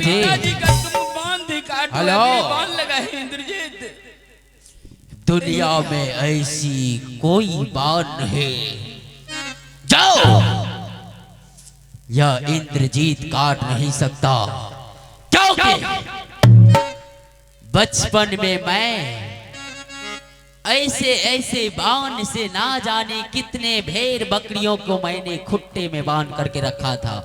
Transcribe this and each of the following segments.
पिताजी का तुम बांध काटो। हेलो। बांध लगा है इंद्रजीत। दुनिया में ऐसी कोई बात नहीं जाओ, यह इंद्रजीत काट नहीं सकता, क्योंकि बचपन में मैं ऐसे ऐसे बाण से ना जाने कितने भेड़ बकरियों को मैंने खुट्टे में बांध करके रखा था।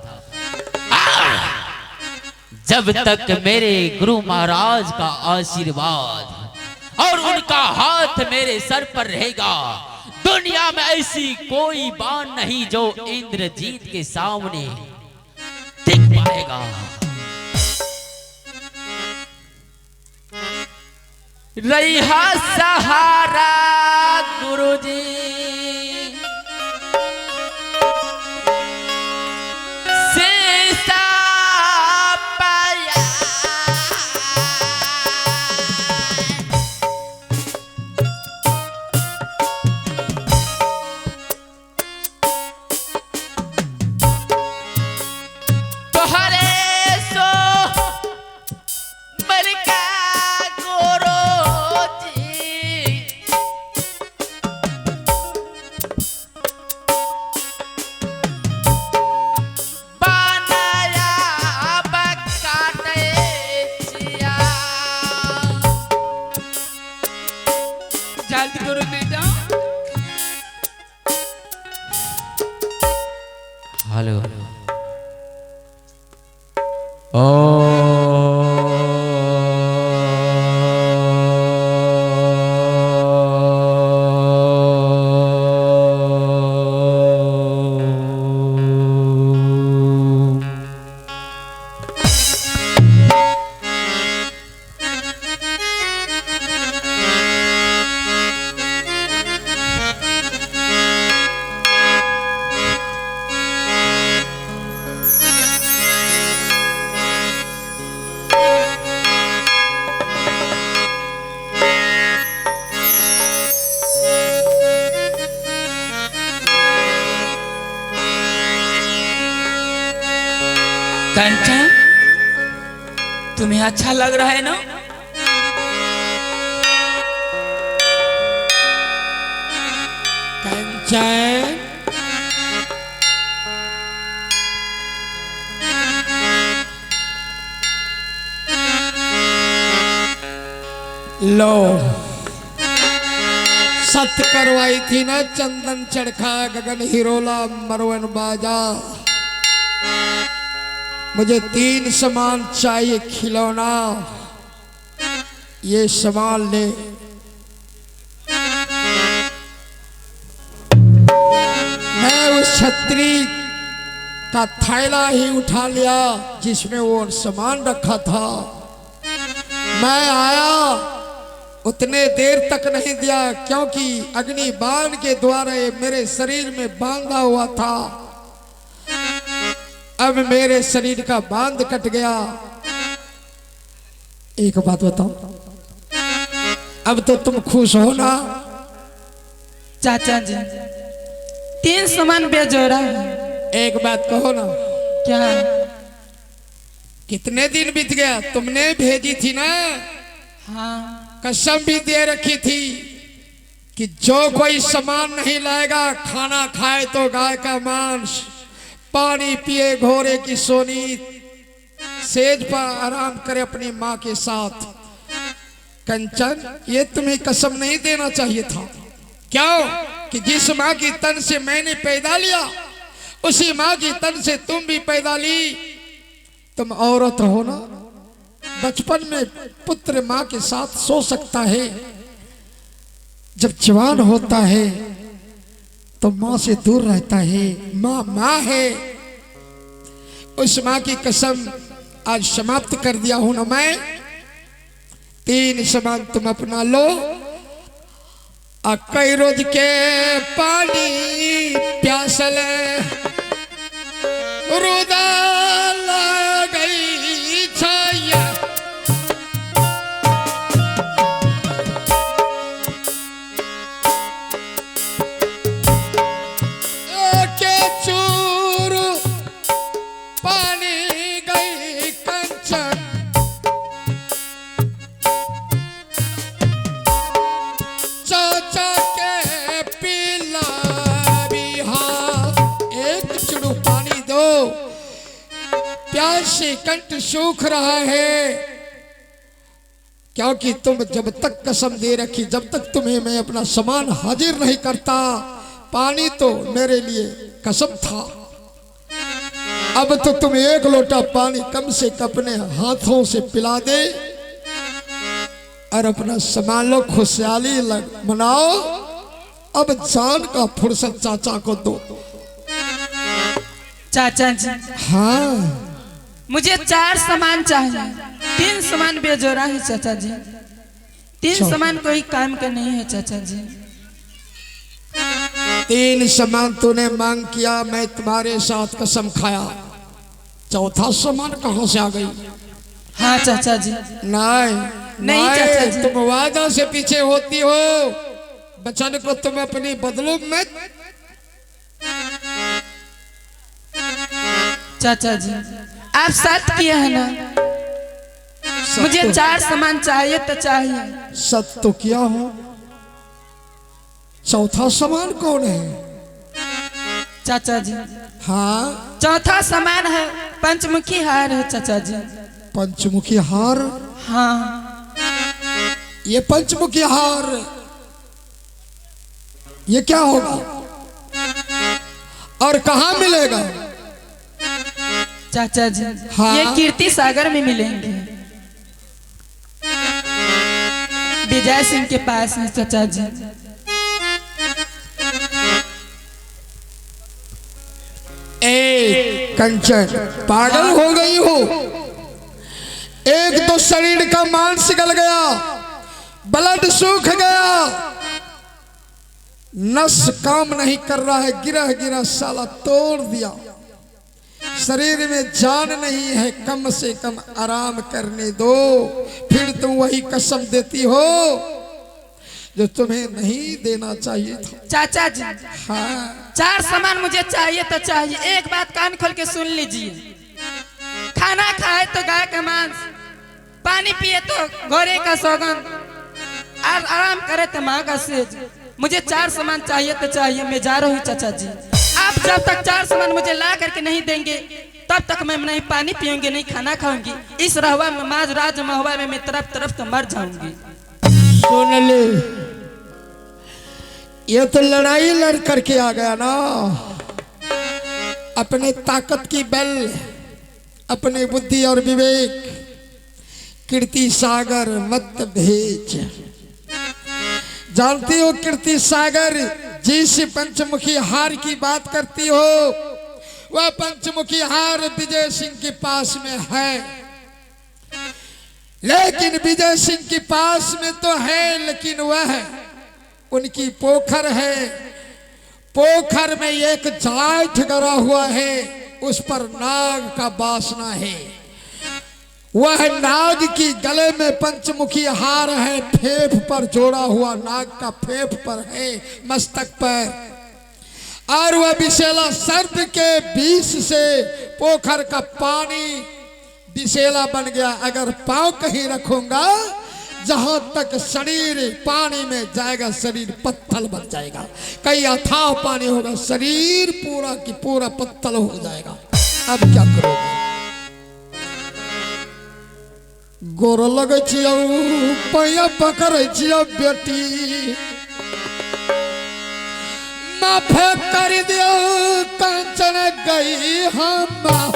जब तक मेरे गुरु महाराज का आशीर्वाद और उनका हाथ मेरे सर पर रहेगा, दुनिया में ऐसी कोई बाण नहीं जो इंद्रजीत के सामने टिक पाएगा। रहा सहारा गुरुजी, सीसा पाया। तोहरे सो मरका हेलो कंचन, तुम्हें अच्छा लग रहा है ना? कंचन, लो सत करवाई थी ना, चंदन चरखा गगन हिरोला मरवन बाजा। मुझे 3 सामान चाहिए, खिलौना, ये सामान ले। मैं उस छतरी का थैला ही उठा लिया जिसमें वो सामान रखा था। मैं आया, उतने देर तक नहीं दिया क्योंकि अग्नि बाण के द्वारा मेरे शरीर में बांधा हुआ था। अब मेरे शरीर का बांध कट गया। एक बात बताओ, अब तो तुम खुश हो ना? चाचा जी, 3 सामान बेजोड़ा है। एक बात कहो ना, क्या? कितने दिन बीत गया? तुमने भेजी थी ना? हाँ। कसम भी दे रखी थी कि जो कोई सामान नहीं लाएगा, खाना खाए तो गाय का मांस, पानी पिए घोड़े की सोनी, सेज पर आराम करे अपनी माँ के साथ। कंचन, ये तुम्हें कसम नहीं देना चाहिए था। क्यों? कि जिस माँ की तन से मैंने पैदा लिया, उसी माँ की तन से तुम भी पैदा ली। तुम औरत हो ना? बचपन में पुत्र माँ के साथ सो सकता है, जब जवान होता है तो माँ से दूर रहता है। माँ माँ है। उस माँ की कसम आज समाप्त कर दिया हूं ना मैं। 3 सामान तुम अपना लो। कई रोज के पानी प्यासल रुदा गई छाया, के चूर पानी गई कंचन। से कंठ सूख रहा है, क्योंकि तुम जब तक कसम दे रखी, जब तक तुम्हें मैं अपना सामान हाजिर नहीं करता, पानी तो मेरे लिए कसम था। अब तो तुम एक लोटा पानी कम से कम अपने हाथों से पिला दे और अपना सामान लो, खुशहाली मनाओ। अब जान का फुर्सत चाचा को दो। चाचा जी, हाँ, मुझे 4 सामान चाहिए। 3 सामान बेजोरा है चाचा जी। 3 सामान कोई काम का नहीं है चाचा जी। 3 सामान तूने मांग किया, मैं तुम्हारे साथ कसम खाया। चौथा सामान कहाँ से आ गई? हाँ चाचा जी। नहीं चाचा जी। तुम वादा से पीछे होती हो, वचन को तुम अपनी बदलो मत। चाचा जी, आप सच किए हैं ना? मुझे 4 सामान चाहिए तो चाहिए। सच तो किया हो। चौथा सामान कौन है? चाचा जी, हाँ, चौथा सामान है पंचमुखी हार है चाचा जी। पंचमुखी हार? हाँ। ये पंचमुखी हार ये क्या होगा और कहाँ मिलेगा? चाचा जी, हाँ? ये कीर्ति सागर में मिलेंगे। विजय सिंह के पास है चाचा जी। ए कंचन, पागल हो गई हो? एक तो शरीर का मांस गल गया, ब्लड सूख गया, नस काम नहीं कर रहा है, गिरा गिरा साला तोड़ दिया। शरीर में जान नहीं है, कम से कम आराम करने दो। फिर तुम वही कसम देती हो जो तुम्हें नहीं देना चाहिए था। चाचा जी, हाँ, 4 सामान मुझे चाहिए तो चाहिए। एक बात कान खोल के सुन लीजिए। खाना खाए तो गाय का मांस, पानी पिए तो घोड़े का सौगंध, और आराम करे तो माँ का सेज। मुझे 4 सामान चाहिए तो चाहिए। मैं जा रहा हूँ चाचा जी। आप जब तक 4 सामान मुझे ला करके नहीं देंगे, तब तक मैं नहीं पानी पीऊंगी, नहीं खाना खाऊंगी। इस रहवा में माज राज महुआ में मैं तरफ तरफ तो मर जाऊंगी। सुन ले, ये तो लड़ाई लड़ करके आ गया ना। अपने ताकत की बल, अपने बुद्धि और विवेक कीर्ति सागर मत भेज। जानती हो कीर्ति सागर जिस पंचमुखी हार की बात करती हो, वह पंचमुखी हार विजय सिंह के पास में है। लेकिन विजय सिंह के पास में तो है, लेकिन वह उनकी पोखर है। पोखर में एक जाठ गड़ा हुआ है, उस पर नाग का वासना है। वह नाग की गले में पंचमुखी हार है, फेफ पर जोड़ा हुआ नाग का फेफ पर है, मस्तक पर। और वह विषैला सर्प के विष से पोखर का पानी विषैला बन गया। अगर पांव कहीं रखूंगा, जहां तक शरीर पानी में जाएगा, शरीर पत्थर बन जाएगा। कहीं अथाह पानी होगा, शरीर पूरा की पूरा पत्थर हो जाएगा। अब क्या करोगे? गोर लगे पैया पकड़ बेटी, माफे कर दियो कंचन गई हम।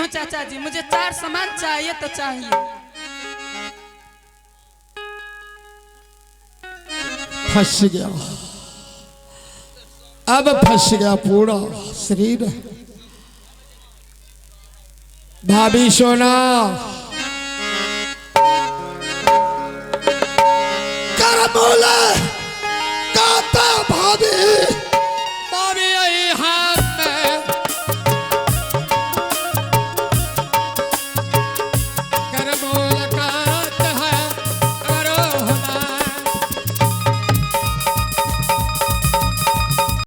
चाचा जी, मुझे 4 सामान चाहिए तो चाहिए। फंस गया, अब फंस गया पूरा शरीर। भाभी सोना,